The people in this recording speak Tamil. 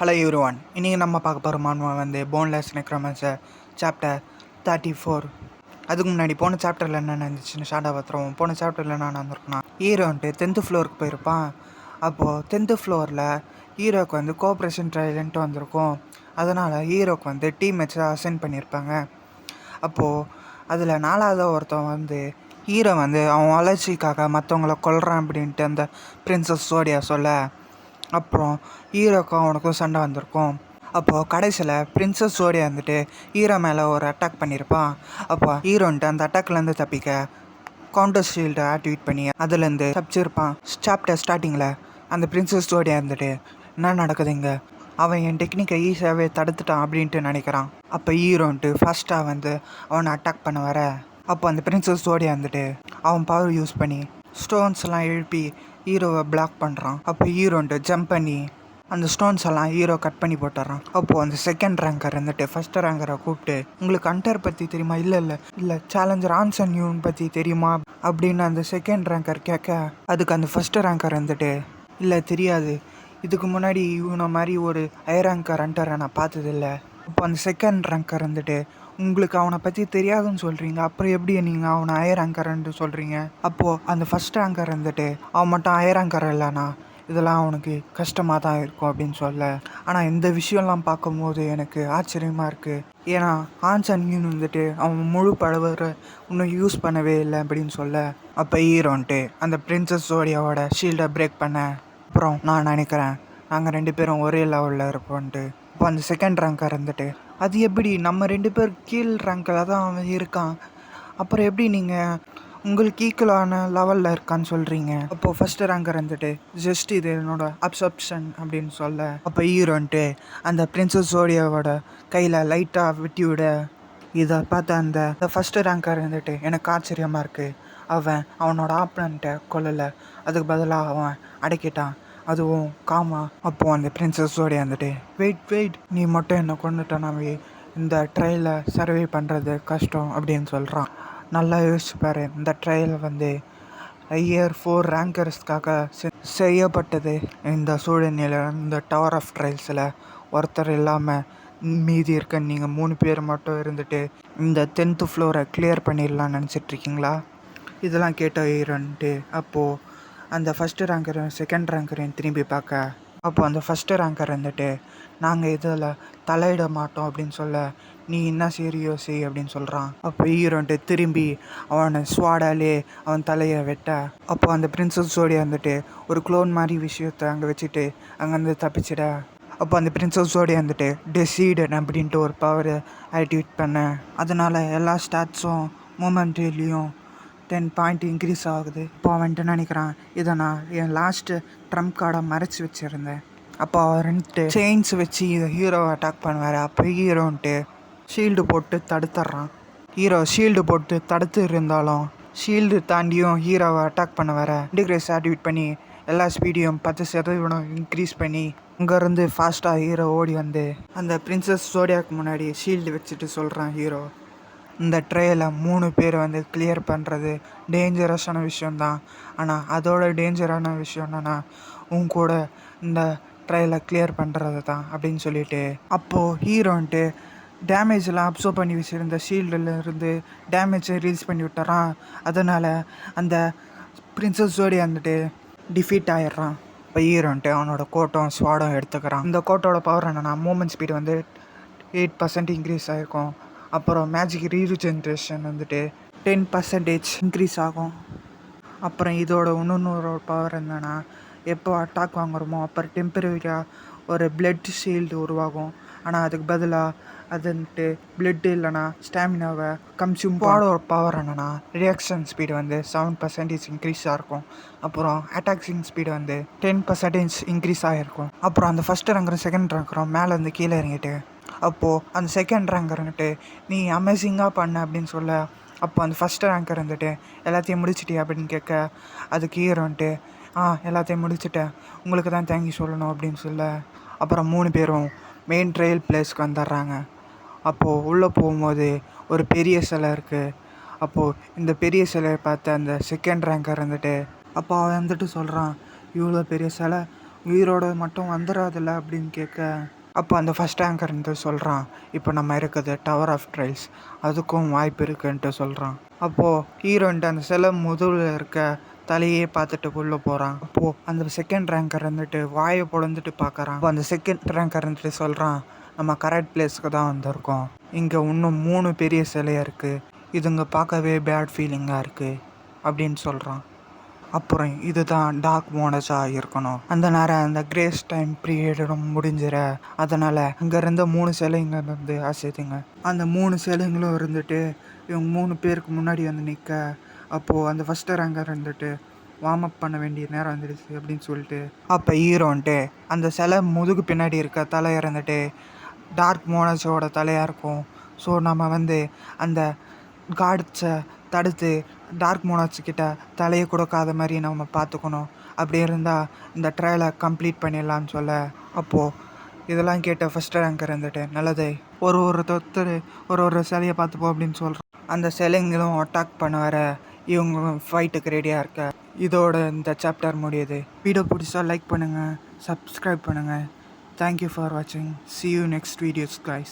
ஹலோ எவ்ரிவான், இன்றைக்கி நம்ம பார்க்க போகிற மான்வா போன்லெஸ் நெக்ரோமன்சர் சாப்டர் 34. அதுக்கு முன்னாடி போன சாப்டரில் என்ன நடந்துச்சுன்னு ஷார்ட்டாக பார்த்துருவோம். போன சாப்டரில் என்ன நடந்திருக்குன்னா, ஹீரோ 10th ஃப்ளோருக்கு போயிருப்பான். அப்போது 10th ஃப்ளோரில் ஹீரோக்கு கோஆப்ரேஷன் ட்ரையல்ன்ட்டு வந்திருக்கும். அதனால் ஹீரோக்கு டீம்மேட்ஸை அசைன் பண்ணியிருப்பாங்க. அப்போது அதில் 4வது ஒருத்தன் ஹீரோ அவன் வளர்ச்சிக்காக மற்றவங்கள கொல்றான் அப்படின்ட்டு அந்த பிரின்சஸ் சோடியா சொல்ல, அப்புறம் ஹீரோக்கும் அவனுக்கும் சண்டை வந்திருக்கும். அப்போது கடைசியில் பிரின்சஸ் சோடியா ஹீரோ மேலே ஒரு அட்டாக் பண்ணியிருப்பான். அப்போ ஹீரோன்ட்டு அந்த அட்டாக்லேருந்து தப்பிக்க கவுண்டர் ஷீல்டை ஆக்டிவேட் பண்ணி அதுலேருந்து தப்பிச்சிருப்பான். சாப்டர் ஸ்டார்டிங்கில் அந்த பிரின்சஸ் சோடியா என்ன நடக்குதுங்க, அவன் என் டெக்னிக்கை ஈஸியாகவே தடுத்துட்டான் அப்படின்ட்டு நினைக்கிறான். அப்போ ஹீரோன்ட்டு ஃபஸ்ட்டாக அவனை அட்டாக் பண்ண வர, அப்போ அந்த பிரின்சஸ் சோடியா அவன் பவர் யூஸ் பண்ணி ஸ்டோன்ஸ்லாம் எழுப்பி ஹீரோவை பிளாக் பண்ணுறான். அப்போ ஹீரோன்ட்டு ஜம்ப் பண்ணி அந்த ஸ்டோன்ஸ் எல்லாம் ஹீரோ கட் பண்ணி போட்டுறான். அப்போது அந்த செகண்ட் ரேங்கர் ஃபஸ்ட் ரேங்கரை கூப்பிட்டு, உங்களுக்கு ஹண்டர் பற்றி தெரியுமா? இல்லை சேலஞ்சர் ஆன்சன் யூன் பற்றி தெரியுமா அப்படின்னு அந்த செகண்ட் ரேங்கர் கேட்க, அதுக்கு அந்த ஃபஸ்ட் ரேங்கர் இல்லை தெரியாது, இதுக்கு முன்னாடி இவனை மாதிரி ஒரு ஹை ரேங்கர் ஹண்டரை நான் பார்த்ததில்ல. அப்போ அந்த செகண்ட் ரேங்கர் உங்களுக்கு அவனை பற்றி தெரியாதுன்னு சொல்கிறீங்க, அப்புறம் எப்படி நீங்கள் அவனை ஹை ரேங்கர்ன்ட்டு சொல்கிறீங்க? அப்போது அந்த ஃபஸ்ட் ரேங்கர் அவன் மட்டும் ஹை ரேங்கர் இல்லைண்ணா, இதெல்லாம் அவனுக்கு கஷ்டமாக தான் இருக்கும் அப்படின்னு சொல்ல. ஆனால் இந்த விஷயம்லாம் பார்க்கும்போது எனக்கு ஆச்சரியமாக இருக்குது. ஏன்னா ஆன்சன் யூன் அவன் முழு பவர் இன்னும் யூஸ் பண்ணவே இல்லை அப்படின்னு சொல்ல, அப்போ ஹீரோன்ட்டு அந்த பிரின்சஸ் சோடியாவோட ஷீல்டை பிரேக் பண்ண, அப்புறம் நான் நினைக்கிறேன் நாங்கள் 2 பேரும் ஒரே லெவலில் இருப்போன்ட்டு. இப்போ அந்த செகண்ட் ரேங்கர் அது எப்படி, நம்ம 2 பேர் கீழ் ரேங்கில் தான் அவன் இருக்கான், அப்புறம் எப்படி நீங்கள் உங்களுக்கு ஈக்குவலான லெவலில் இருக்கான்னு சொல்கிறீங்க? அப்போது ஃபஸ்ட்டு ரேங்கர் ஜஸ்ட் இது என்னோட அப்சப்ஷன் அப்படின்னு சொல்ல, அப்போ ஹீரோன்ட்டு அந்த பிரின்சஸ் சோடியாவோட கையில் லைட்டாக விட்டி விட, இதை பார்த்த அந்த ஃபஸ்ட்டு ரேங்கர் எனக்கு ஆச்சரியமாக இருக்குது. அவனோட ஆப்பனண்ட்டை கொல்லலை, அதுக்கு பதிலாக அவன் அடக்கிட்டான், அதுவும் காமா. அப்போது அந்த பிரின்சஸ் சோடியா வெயிட் நீ மட்டும் என்னை கொண்டுட்டனாவே இந்த ட்ரையலை சர்வே பண்ணுறது கஷ்டம் அப்படின்னு சொல்கிறான். நல்லா யோசிச்சுப்பார், இந்த ட்ரையல் இயர் 4 ரேங்கர்ஸ்க்காக செய்யப்பட்டது. இந்த சூழ்நிலையில் இந்த டவர் ஆஃப் ட்ரையல்ஸில் ஒருத்தர் இல்லாமல் மீதி இருக்க நீங்கள் 3 பேர் மட்டும் இந்த 10th ஃப்ளோரை கிளியர் பண்ணிடலான்னு நினச்சிட்ருக்கீங்களா? இதெல்லாம் கேட்ட ஹீரோன்ட்டு அப்போது அந்த ஃபஸ்ட்டு ரேங்கரும் செகண்ட் ரேங்கரையும் திரும்பி பார்க்க, அப்போது அந்த ஃபஸ்ட்டு ரேங்கர் நாங்கள் இதில் தலையிட மாட்டோம் அப்படின்னு சொல்ல, நீ என்ன சரியோ செய் அப்படின்னு சொல்கிறான். அப்போ ஹீரோன்ட்டு திரும்பி அவனை ஸ்வாடாலே அவன் தலையை வெட்ட, அப்போ அந்த பிரின்சஸ் சோடியா ஒரு க்ளோன் மாதிரி விஷயத்தை அங்கே வச்சுட்டு அங்கேருந்து தப்பிச்சிட, அப்போ அந்த பிரின்சஸ் சோடியா டெசீடன் அப்படின்ட்டு ஒரு பவரை ஆக்டிவேட் பண்ண, அதனால் எல்லா ஸ்டாட்ஸும் மூமெண்ட்லேயும் 10 பாயிண்ட் இன்க்ரீஸ் ஆகுது. இப்போ அவன்ட்டு நினைக்கிறான், இதை நான் என் லாஸ்ட்டு ட்ரம்ப் கார்டை மறைச்சி வச்சுருந்தேன். அப்போ அவன்ட்டு செயின்ஸ் வச்சு இதை ஹீரோவை அட்டாக் பண்ணுவார். அப்போ ஹீரோன்ட்டு ஷீல்டு போட்டு தடுத்துட்றான். ஹீரோ ஷீல்டு போட்டு தடுத்து இருந்தாலும் ஷீல்டு தாண்டியும் ஹீரோவை அட்டாக் பண்ண வர இன்டிகிரேஸ் ஆக்டிவேட் பண்ணி எல்லா ஸ்பீடையும் 10% இன்க்ரீஸ் பண்ணி அங்கேருந்து ஃபாஸ்ட்டாக ஹீரோ ஓடி அந்த பிரின்சஸ் சோடியாவுக்கு முன்னாடி ஷீல்டு வச்சுட்டு சொல்கிறான், ஹீரோ இந்த ட்ரையலை 3 பேர் கிளியர் பண்ணுறது டேஞ்சரஸான விஷயந்தான், ஆனால் அதோட டேஞ்சரான விஷயம் என்னன்னா உன் கூட இந்த ட்ரையலை கிளியர் பண்ணுறது தான் அப்படின்னு சொல்லிட்டு, அப்போது ஹீரோன்ட்டு டேமேஜெலாம் அப்சர்வ் பண்ணி வச்சுருந்த ஷீல்டில் டேமேஜை ரிலீஸ் பண்ணி விட்டுறான். அதனால் அந்த பிரின்சஸ் சோடியா டிஃபீட் ஆகிடுறான். இப்போ ஹீரோன்ட்டு அவனோட கோட்டும் ஸ்வாடும் எடுத்துக்கிறான். இந்த கோட்டோட பவர் என்னென்னா மூமெண்ட் ஸ்பீடு 8% இன்க்ரீஸ் ஆகிருக்கும். அப்புறம் மேஜிக் ரீஜென்ரேஷன் 10% இன்க்ரீஸ் ஆகும். அப்புறம் இதோட இன்னொரு பவர் என்னென்னா, எப்போ அட்டாக் வாங்குறோமோ அப்புறம் டெம்பரரியாக ஒரு பிளட் ஷீல்டு உருவாகும். ஆனால் அதுக்கு பதிலாக பிளட்டு இல்லைனா ஸ்டாமினாவை கன்சியூம் பண்ணோட பவர் என்னென்னா, ரியாக்ஷன் ஸ்பீடு 7% இன்க்ரீஸ் ஆகிருக்கும். அப்புறம் அட்டாக்ஸிங் ஸ்பீடு 10% இன்க்ரீஸ் ஆகிருக்கும். அப்புறம் அந்த ஃபஸ்ட் ரேங்கரும் செகண்ட் ரேங்கரும் மேலே கீழே இறங்கிட்டு, அப்போது அந்த செகண்ட் ரேங்கர் நீ அமேசிங்காக பண்ண அப்படின்னு சொல்ல, அப்போ அந்த ஃபஸ்ட் ரேங்கர் எல்லாத்தையும் முடிச்சிட்டியா அப்படின்னு கேட்க, அதுக்கு ஹீரோன்ட்டு எல்லாத்தையும் முடிச்சுட்டேன், உங்களுக்கு தான் தேங்க்யூ சொல்லணும் அப்படின்னு சொல்ல, அப்புறம் 3 பேரும் மெயின் ட்ரையல் பிளேஸ்க்கு வந்துடுறாங்க. அப்போது உள்ளே போகும்போது ஒரு பெரிய சிலை இருக்குது. அப்போது இந்த பெரிய சிலையை பார்த்து அந்த செகண்ட் ரேங்கர் அப்போ அவன் சொல்கிறான், இவ்வளோ பெரிய சிலை உயிரோட மட்டும் வந்துடாதுல்ல அப்படின்னு கேட்க, அப்போ அந்த ஃபஸ்ட் ஆங்கர் வந்து சொல்கிறான், இப்போ நம்ம இருக்குது டவர் ஆஃப் ட்ரைல்ஸ், அதுக்கும் வாய்ப்பு இருக்குன்ட்டு சொல்கிறான். அப்போது ஹீரோன்ட்டு அந்த சிலை முதுகில் இருக்க தலையே பார்த்துட்டு உள்ளே போகிறான். அப்போது அந்த செகண்ட் ரேங்கர் வந்துட்டு வாயை பொழந்துட்டு பார்க்குறான். அப்போ அந்த செகண்ட் ரேங்கர் வந்துட்டு சொல்கிறான், நம்ம கரெக்ட் பிளேஸ்க்கு தான் வந்திருக்கோம், இங்கே இன்னும் 3 பெரிய சிலையாக இருக்குது, இதுங்க பார்க்கவே பேட் ஃபீலிங்காக இருக்குது அப்படின்னு சொல்கிறான். அப்புறம் இதுதான் டார்க் மோனஸாக இருக்கணும். அந்த நேரம் அந்த கிரேஸ் டைம் பீரியடும் முடிஞ்சிட, அதனால் அங்கேருந்து 3 சிலைங்க வந்து அசைதுங்க. அந்த 3 சிலைங்களும் இருந்துட்டு இவங்க 3 பேருக்கு முன்னாடி வந்து நிற்க, அப்போது அந்த ஃபஸ்ட்டு ரேங்கர் இருந்துட்டு வார்ம் அப் பண்ண வேண்டிய நேரம் வந்துடுச்சு அப்படின்னு சொல்லிட்டு, அப்போ ஹீரோன்ட்டு அந்த சிலை முதுகு பின்னாடி இருக்க தலை இருந்துட்டு டார்க் மோனஸோட தலையாக இருக்கும். ஸோ நம்ம வந்து அந்த காட்ஸை தடுத்து டார்க் மோனஸ்கிட்ட தலையை கொடுக்காத மாதிரி நம்ம பார்த்துக்கணும், அப்படி இருந்தால் இந்த ட்ரையலை கம்ப்ளீட் பண்ணிடலான்னு சொல்ல, அப்போது இதெல்லாம் கேட்ட ஃபஸ்ட் ரேங்கர் இருந்துட்டு நல்லது, ஒருத்தர் ஒரு சிலையை பார்த்துப்போம் அப்படின்னு சொல்கிறோம். அந்த சிலைங்களும் அட்டாக் பண்ண வர இவங்க ஃபைட்டுக்கு ரெடியாக இருக்க. இதோட இந்த சாப்டர் முடியுது. வீடியோ பிடிச்சா லைக் பண்ணுங்கள், சப்ஸ்கிரைப் பண்ணுங்கள். தேங்க்யூ ஃபார் வாட்சிங். See you next videos guys.